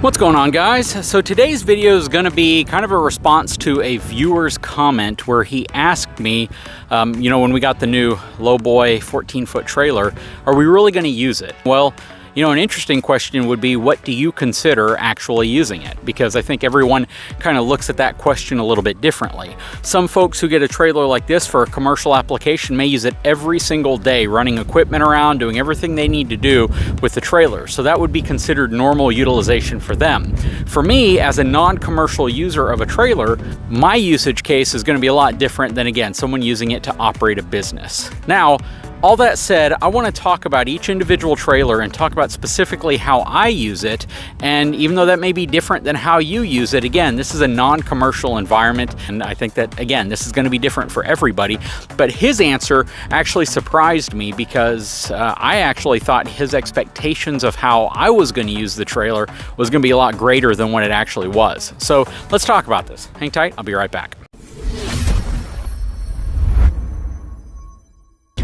What's going on, guys? So today's video is going to be kind of a response to a viewer's comment where he asked me, when we got the new Lowboy 14-foot trailer, are we really going to use it? Well, an interesting question would be, what do you consider actually using it? Because I think everyone kind of looks at that question a little bit differently. Some folks who get a trailer like this for a commercial application may use it every single day, running equipment around, doing everything they need to do with the trailer. So that would be considered normal utilization for them. For me, as a non-commercial user of a trailer, my usage case is going to be a lot different than, again, someone using it to operate a business. Now, all that said, I want to talk about each individual trailer and talk about specifically how I use it. And even though that may be different than how you use it, again, this is a non-commercial environment. And I think that, again, this is going to be different for everybody. But his answer actually surprised me because I actually thought his expectations of how I was going to use the trailer was going to be a lot greater than what it actually was. So let's talk about this. Hang tight. I'll be right back.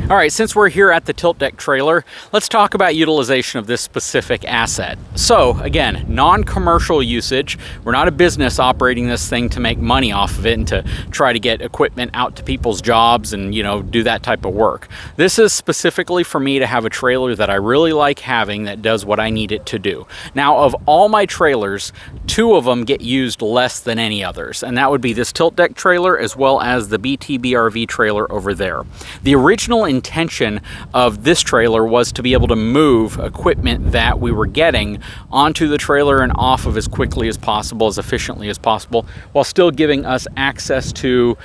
All right, since we're here at the tilt deck trailer, let's talk about utilization of this specific asset. So again, non-commercial usage. We're not a business operating this thing to make money off of it and to try to get equipment out to people's jobs and, do that type of work. This is specifically for me to have a trailer that I really like having that does what I need it to do. Now, of all my trailers, 2 of them get used less than any others, and that would be this tilt deck trailer as well as the BTBRV trailer over there. The original intention of this trailer was to be able to move equipment that we were getting onto the trailer and off of as quickly as possible, as efficiently as possible, while still giving us access to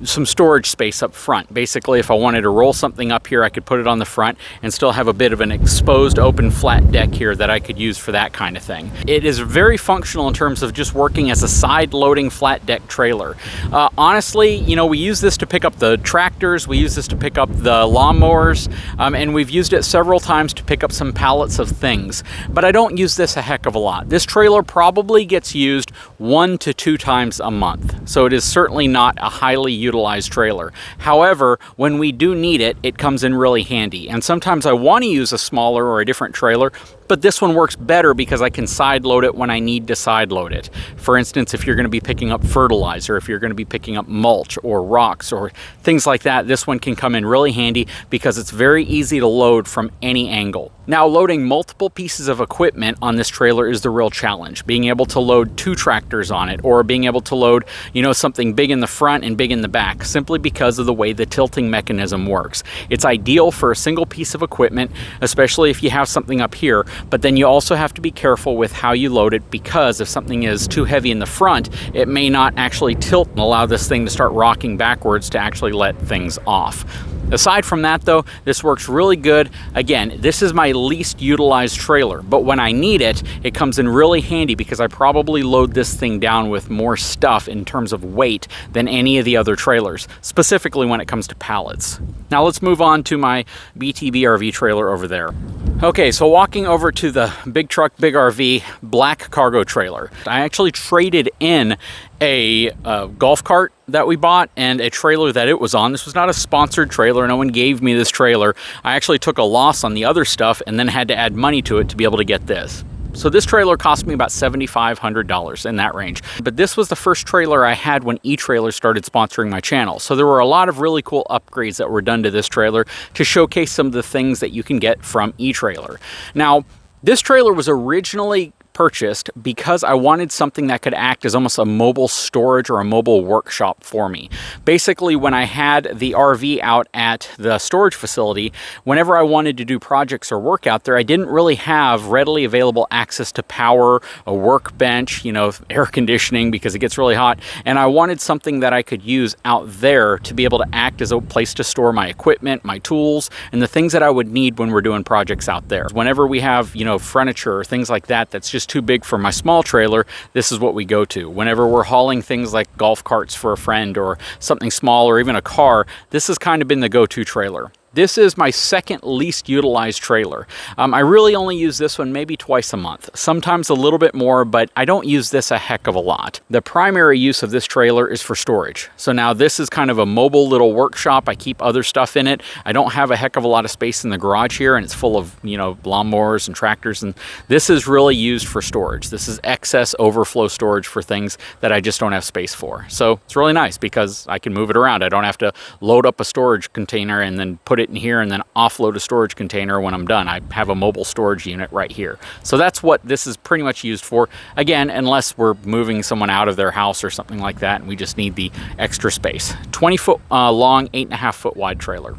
some storage space up front. Basically, if I wanted to roll something up here, I could put it on the front and still have a bit of an exposed open flat deck here that I could use for that kind of thing. It is very functional in terms of just working as a side loading flat deck trailer. Honestly, we use this to pick up the tractors, we use this to pick up the lawnmowers, and we've used it several times to pick up some pallets of things, but I don't use this a heck of a lot. This trailer probably gets used 1 to 2 times a month, so it is certainly not a highly utilized trailer. However, when we do need it, it comes in really handy, and sometimes I want to use a smaller or a different trailer, but this one works better because I can side load it when I need to side load it. For instance, if you're going to be picking up fertilizer, if you're going to be picking up mulch or rocks or things like that, this one can come in really handy because it's very easy to load from any angle. Now, loading multiple pieces of equipment on this trailer is the real challenge. Being able to load 2 tractors on it, or being able to load, something big in the front and big in the back, simply because of the way the tilting mechanism works. It's ideal for a single piece of equipment, especially if you have something up here, but then you also have to be careful with how you load it, because if something is too heavy in the front, it may not actually tilt and allow this thing to start rocking backwards to actually let things off. Aside from that, though, this works really good. Again, this is my least utilized trailer, but when I need it, it comes in really handy because I probably load this thing down with more stuff in terms of weight than any of the other trailers, specifically when it comes to pallets. Now let's move on to my BTBRV trailer over there. Okay, so walking over to the Big Truck Big RV black cargo trailer, I actually traded in a golf cart that we bought and a trailer that it was on. This was not a sponsored trailer. No one gave me this trailer. I actually took a loss on the other stuff and then had to add money to it to be able to get this. So this trailer cost me about $7,500, in that range. But this was the first trailer I had when eTrailer started sponsoring my channel. So there were a lot of really cool upgrades that were done to this trailer to showcase some of the things that you can get from eTrailer. Now, this trailer was originally purchased because I wanted something that could act as almost a mobile storage or a mobile workshop for me. Basically, when I had the RV out at the storage facility, whenever I wanted to do projects or work out there, I didn't really have readily available access to power, a workbench, air conditioning because it gets really hot, and I wanted something that I could use out there to be able to act as a place to store my equipment, my tools, and the things that I would need when we're doing projects out there. Whenever we have, furniture or things like that that's just too big for my small trailer, this is what we go to. Whenever we're hauling things like golf carts for a friend or something small or even a car, this has kind of been the go-to trailer. This is my second least utilized trailer. I really only use this one maybe twice a month, sometimes a little bit more, but I don't use this a heck of a lot. The primary use of this trailer is for storage. So now this is kind of a mobile little workshop. I keep other stuff in it. I don't have a heck of a lot of space in the garage here, and it's full of, you know, lawnmowers and tractors, and this is really used for storage. This is excess overflow storage for things that I just don't have space for. So it's really nice because I can move it around. I don't have to load up a storage container and then put it in here and then offload a storage container when I'm done. I have a mobile storage unit right here. So that's what this is pretty much used for. Again, unless we're moving someone out of their house or something like that and we just need the extra space. 20 foot long, 8.5 foot wide trailer.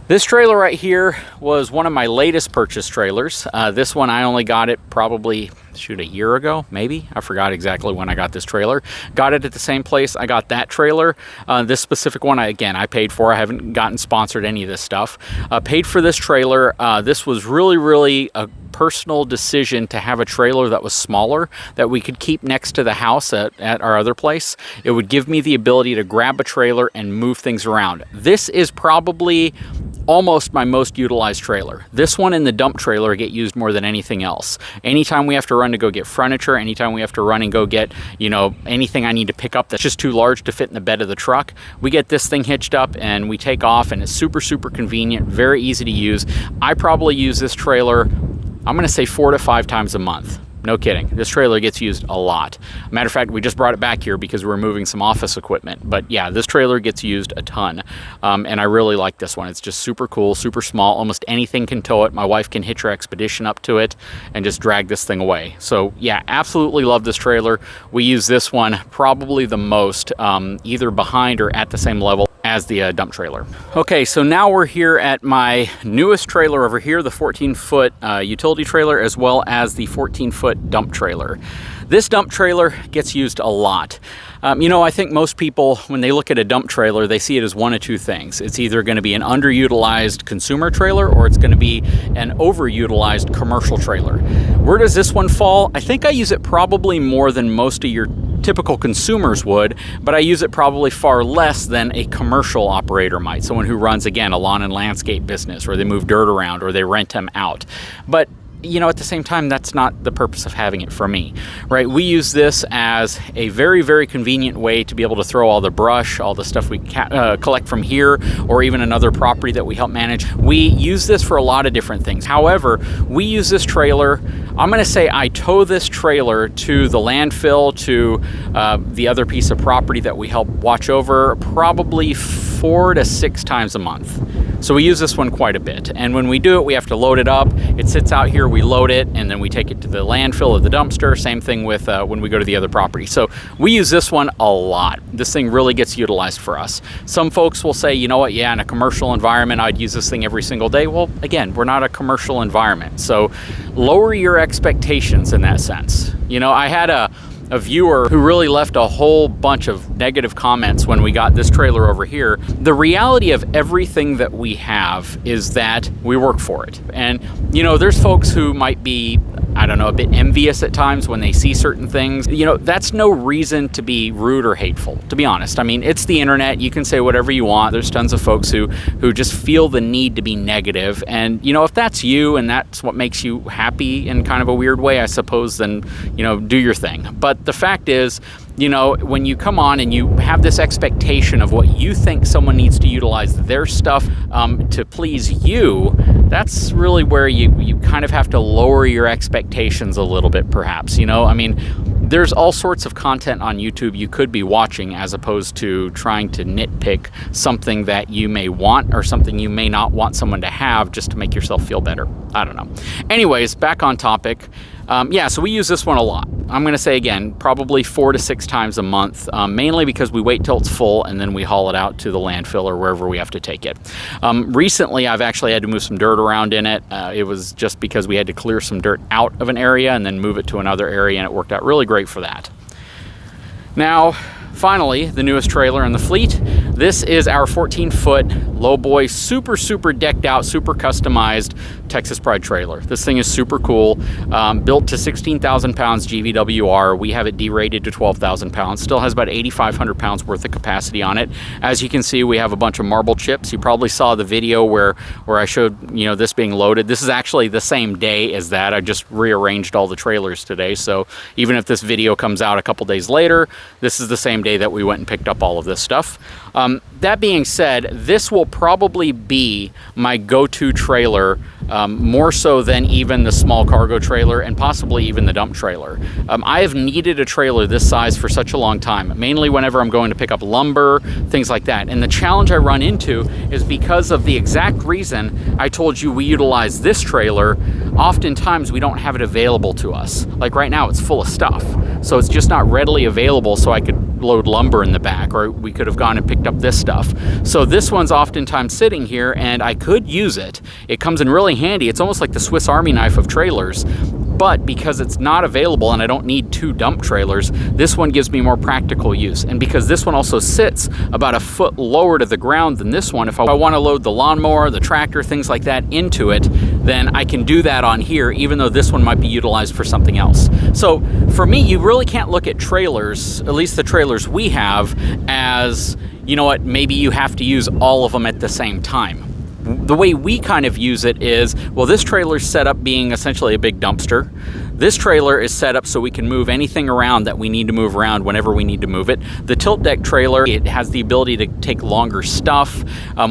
This trailer right here was one of my latest purchase trailers. This one, I only got it probably, shoot, a year ago, maybe? I forgot exactly when I got this trailer. Got it at the same place I got that trailer. This specific one, I paid for. I haven't gotten sponsored any of this stuff. Paid for this trailer. This was really a personal decision to have a trailer that was smaller, that we could keep next to the house at our other place. It would give me the ability to grab a trailer and move things around. This is probably almost my most utilized trailer. This one and the dump trailer get used more than anything else. Anytime we have to run to go get furniture, anytime we have to run and go get, you know, anything I need to pick up that's just too large to fit in the bed of the truck, we get this thing hitched up and we take off, and it's super convenient, very easy to use. I probably use this trailer, I'm gonna say 4 to 5 times a month. No kidding. This trailer gets used a lot. Matter of fact, we just brought it back here because we're moving some office equipment. But yeah, this trailer gets used a ton. And I really like this one. It's just super cool, super small. Almost anything can tow it. My wife can hitch her Expedition up to it and just drag this thing away. So yeah, absolutely love this trailer. We use this one probably the most, either behind or at the same level as the dump trailer. Okay, so now we're here at my newest trailer over here, the 14-foot utility trailer, as well as the 14-foot dump trailer. This dump trailer gets used a lot. You know, I think most people, when they look at a dump trailer, they see it as one of two things. It's either going to be an underutilized consumer trailer or it's going to be an overutilized commercial trailer. Where does this one fall? I think I use it probably more than most of your typical consumers would, but I use it probably far less than a commercial operator might. Someone who runs, again, a lawn and landscape business, or they move dirt around, or they rent them out. But you know, at the same time, that's not the purpose of having it for me, right? We use this as a very convenient way to be able to throw all the brush, all the stuff we collect from here, or even another property that we help manage. We use this for a lot of different things. However, we use this trailer, I'm gonna say I tow this trailer to the landfill, to the other piece of property that we help watch over, probably 4 to 6 times a month. So we use this one quite a bit. And when we do it, we have to load it up. It sits out here, we load it, and then we take it to the landfill or the dumpster. Same thing with when we go to the other property. So we use this one a lot. This thing really gets utilized for us. Some folks will say, you know what, yeah, in a commercial environment, I'd use this thing every single day. Well, again, we're not a commercial environment. So lower your expectations in that sense. You know, I had a viewer who really left a whole bunch of negative comments when we got this trailer over here. The reality of everything that we have is that we work for it. And, you know, there's folks who might be, I don't know, a bit envious at times when they see certain things. You know, that's no reason to be rude or hateful, to be honest. I mean, it's the internet. You can say whatever you want. There's tons of folks who just feel the need to be negative. And, you know, if that's you and that's what makes you happy in kind of a weird way, I suppose, then, you know, do your thing. But the fact is, you know, when you come on and you have this expectation of what you think someone needs to utilize their stuff to please you, that's really where you kind of have to lower your expectations a little bit, perhaps. You know, I mean, there's all sorts of content on YouTube you could be watching as opposed to trying to nitpick something that you may want or something you may not want someone to have just to make yourself feel better. I don't know. Anyways, back on topic. Yeah, so we use this one a lot. I'm going to say, again, probably 4 to 6 times a month, mainly because we wait till it's full and then we haul it out to the landfill or wherever we have to take it. Recently, I've actually had to move some dirt around in it. It was just because we had to clear some dirt out of an area and then move it to another area, and it worked out really great for that. Now, finally, the newest trailer in the fleet. This is our 14-foot lowboy, super decked out, super customized Texas Pride trailer. This thing is super cool. Built to 16,000 pounds GVWR. We have it derated to 12,000 pounds. Still has about 8,500 pounds worth of capacity on it. As you can see, we have a bunch of marble chips. You probably saw the video where I showed, you know, this being loaded. This is actually the same day as that. I just rearranged all the trailers today. So even if this video comes out a couple days later, this is the same day that we went and picked up all of this stuff. That being said, this will probably be my go-to trailer, more so than even the small cargo trailer and possibly even the dump trailer. I have needed a trailer this size for such a long time, mainly whenever I'm going to pick up lumber, things like that. And the challenge I run into is because of the exact reason I told you we utilize this trailer. Oftentimes we don't have it available to us. Like right now, it's full of stuff. So it's just not readily available so I could load lumber in the back, or we could have gone and picked up this stuff. So this one's oftentimes sitting here and I could use it. It comes in really handy. It's almost like the Swiss Army knife of trailers. But because it's not available and I don't need two dump trailers, this one gives me more practical use. And because this one also sits about a foot lower to the ground than this one, if I want to load the lawnmower, the tractor, things like that into it, then I can do that on here, even though this one might be utilized for something else. So for me, you really can't look at trailers, at least the trailers we have, as, you know what, maybe you have to use all of them at the same time. The way we kind of use it is, well, this trailer's set up being essentially a big dumpster. This trailer is set up so we can move anything around that we need to move around whenever we need to move it. The tilt deck trailer, it has the ability to take longer stuff.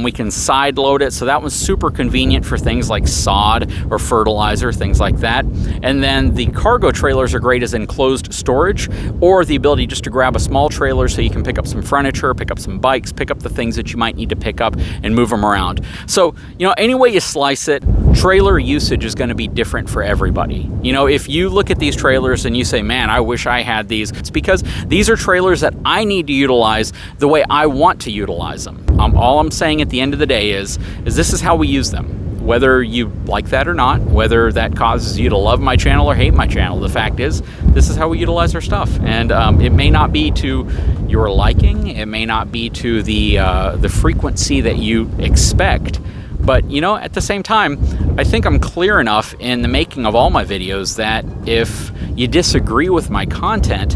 We can side load it, so that one's super convenient for things like sod or fertilizer, things like that. And then the cargo trailers are great as enclosed storage, or the ability just to grab a small trailer so you can pick up some furniture, pick up some bikes, pick up the things that you might need to pick up and move them around. So, you know, any way you slice it, trailer usage is going to be different for everybody. You know, if you look at these trailers and you say, man, I wish I had these, it's because these are trailers that I need to utilize the way I want to utilize them. All I'm saying at the end of the day is this is how we use them. Whether you like that or not, whether that causes you to love my channel or hate my channel, the fact is, this is how we utilize our stuff. And it may not be to your liking, it may not be to the frequency that you expect, but, you know, at the same time, I think I'm clear enough in the making of all my videos that if you disagree with my content,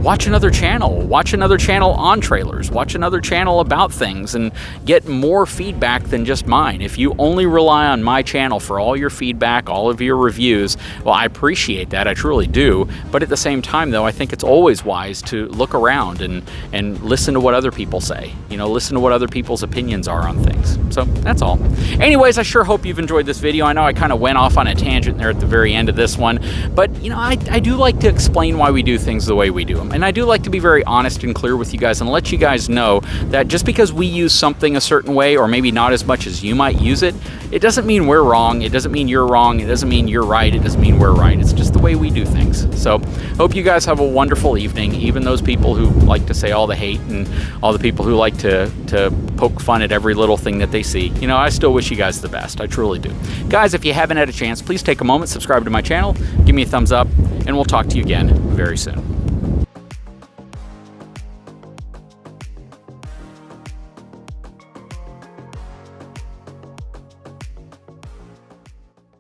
watch another channel on trailers, watch another channel about things, and get more feedback than just mine. If you only rely on my channel for all your feedback, all of your reviews, well, I appreciate that, I truly do. But at the same time, though, I think it's always wise to look around and listen to what other people say. You know, listen to what other people's opinions are on things. So that's all. Anyways, I sure hope you've enjoyed this video. I know I kind of went off on a tangent there at the very end of this one, but, you know, I do like to explain why we do things the way we do them. And I do like to be very honest and clear with you guys and let you guys know that just because we use something a certain way, or maybe not as much as you might use it, it doesn't mean we're wrong. It doesn't mean you're wrong. It doesn't mean you're right. It doesn't mean we're right. It's just the way we do things. So hope you guys have a wonderful evening. Even those people who like to say all the hate and all the people who like to poke fun at every little thing that they see. You know, I still wish you guys the best. I truly do. Guys, if you haven't had a chance, please take a moment, subscribe to my channel, give me a thumbs up, and we'll talk to you again very soon.